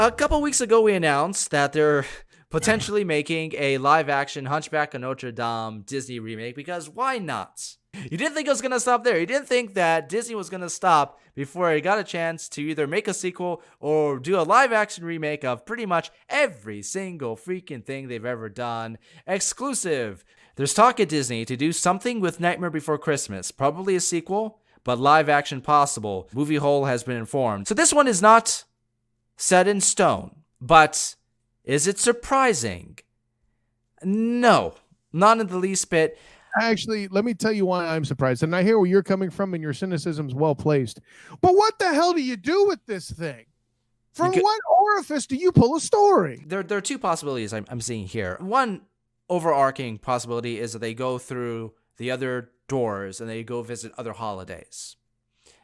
A couple weeks ago, we announced that they're potentially making a live-action Hunchback of Notre Dame Disney remake, because why not? You didn't think it was going to stop there. You didn't think that Disney was going to stop before it got a chance to either make a sequel or do a live-action remake of pretty much every single freaking thing they've ever done. Exclusive. There's talk at Disney to do something with Nightmare Before Christmas. Probably a sequel, but live-action possible. Movie Hole has been informed. So this one is not set in stone, but is it surprising? No, not in the least bit. Actually, let me tell you why I'm surprised. And I hear where you're coming from, and your cynicism's well placed. But what the hell do you do with this thing? From what orifice do you pull a story? There are two possibilities I'm seeing here. One overarching possibility is that they go through the other doors and they go visit other holidays.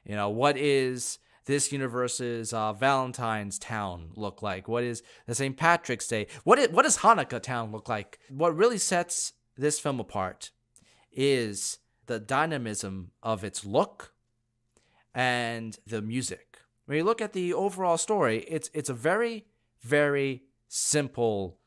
You know, what is this universe's Valentine's town look like? What is the St. Patrick's Day? What does Hanukkah town look like? What really sets this film apart is the dynamism of its look and the music. When you look at the overall story, it's a very, very simple,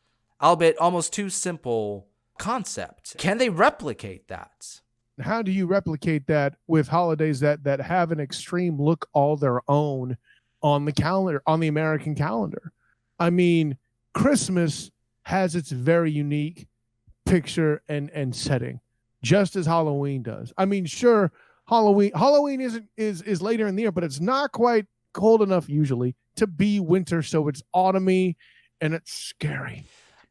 albeit almost too simple concept. Can they replicate that? How do you replicate that with holidays that have an extreme look all their own on the calendar, on the American calendar? I mean, Christmas has its very unique picture and setting, just as Halloween does. I mean, sure, Halloween is later in the year, but it's not quite cold enough usually to be winter, so it's autumny and it's scary.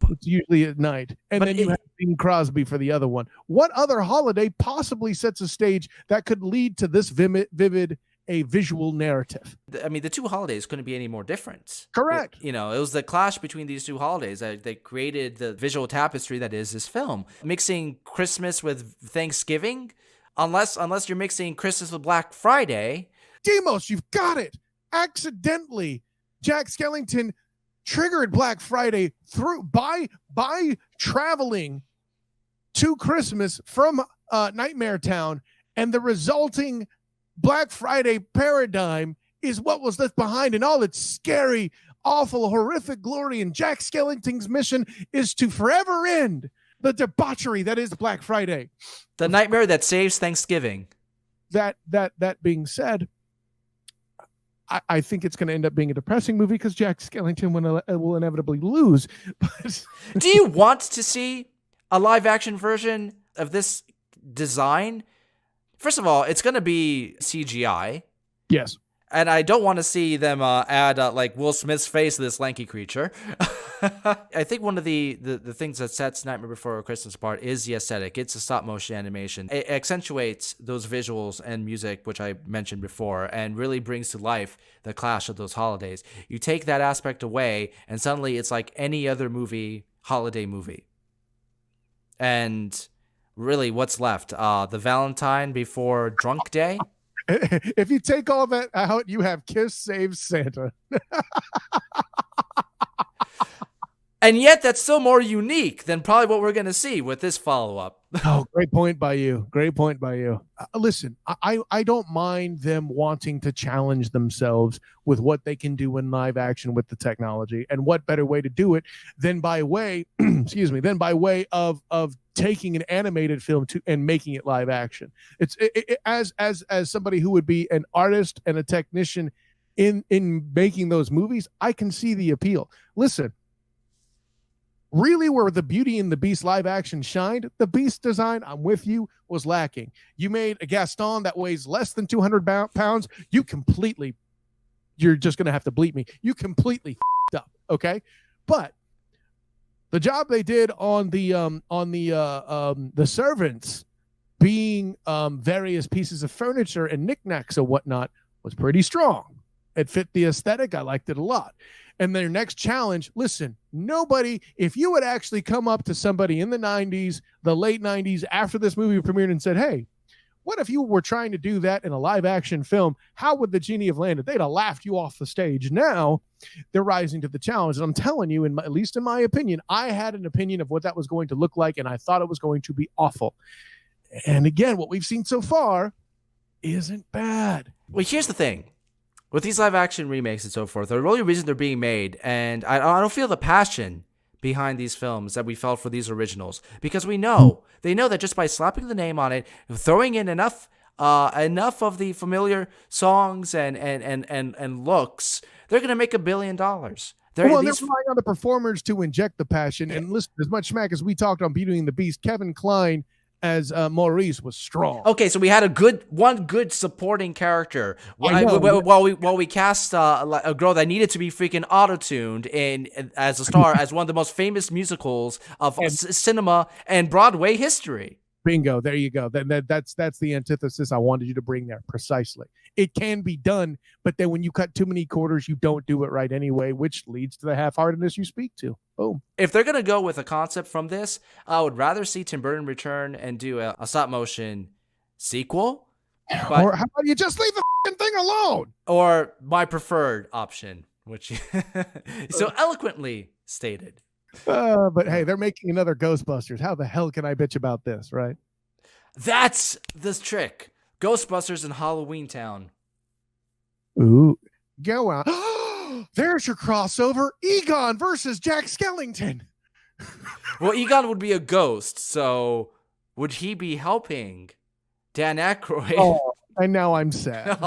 It's usually at night. And then you have Bing Crosby for the other one. What other holiday possibly sets a stage that could lead to this vivid a visual narrative? I mean, the two holidays couldn't be any more different. Correct. It was the clash between these two holidays that created the visual tapestry that is this film. Mixing Christmas with Thanksgiving, unless you're mixing Christmas with Black Friday. Demos, you've got it. Accidentally, Jack Skellington triggered Black Friday by traveling to Christmas from Nightmare Town, and the resulting Black Friday paradigm is what was left behind in all its scary, awful, horrific glory. And Jack Skellington's mission is to forever end the debauchery that is Black Friday. The nightmare that saves Thanksgiving. That being said, I think it's going to end up being a depressing movie because Jack Skellington will inevitably lose. But do you want to see a live action version of this design? First of all, it's going to be CGI. Yes. And I don't want to see them add like Will Smith's face to this lanky creature. I think one of the things that sets Nightmare Before Christmas apart is the aesthetic. It's a stop motion animation. It accentuates those visuals and music, which I mentioned before, and really brings to life the clash of those holidays. You take that aspect away, and suddenly it's like any other holiday movie. And really, what's left? The Valentine Before Drunk Day? If you take all that out, you have Kiss Saves Santa. And yet that's still more unique than probably what we're going to see with this follow-up. Oh, great point by you. Great point by you. Listen, I don't mind them wanting to challenge themselves with what they can do in live action with the technology. And what better way to do it than by way, of taking an animated film and making it live action. As somebody who would be an artist and a technician in making those movies, I can see the appeal. Listen, really where the Beauty and the Beast live action shined, the Beast design, I'm with you, was lacking. You made a Gaston that weighs less than 200 pounds. You're just going to have to bleep me. You completely f***ed up. Okay. But the job they did on the servants being various pieces of furniture and knickknacks and whatnot was pretty strong. It fit the aesthetic. I liked it a lot. And their next challenge, listen, if you would actually come up to somebody in the 90s, the late 90s, after this movie premiered and said, hey, what if you were trying to do that in a live action film? How would the genie have landed? They'd have laughed you off the stage. Now they're rising to the challenge. And I'm telling you, at least in my opinion, I had an opinion of what that was going to look like, and I thought it was going to be awful. And again, what we've seen so far isn't bad. Well, here's the thing. with these live action remakes and so forth, the only reason they're being made, and I don't feel the passion behind these films that we felt for these originals, because they know that just by slapping the name on it, throwing in enough of the familiar songs and looks, they're gonna make $1 billion. They're relying on the performers to inject the passion. And listen, as much smack as we talked on Beauty and the Beast, Kevin Kline as Maurice was strong. Okay, so we had one good supporting character. While we cast a girl that needed to be freaking auto-tuned as a star, as one of the most famous musicals of cinema and Broadway history. Bingo, there you go. That's the antithesis I wanted you to bring there. Precisely. It can be done, but then when you cut too many quarters, you don't do it right anyway, which leads to the half-heartedness you speak to. Boom. If they're going to go with a concept from this, I would rather see Tim Burton return and do a stop-motion sequel. Or how about you just leave the thing alone? Or my preferred option, which so eloquently stated. But hey, they're making another Ghostbusters. How the hell can I bitch about this, right? That's the trick. Ghostbusters in Halloween Town. Ooh, go on. There's your crossover. Egon versus Jack Skellington. Well, Egon would be a ghost, so would he be helping Dan Aykroyd? Oh, and now I'm sad.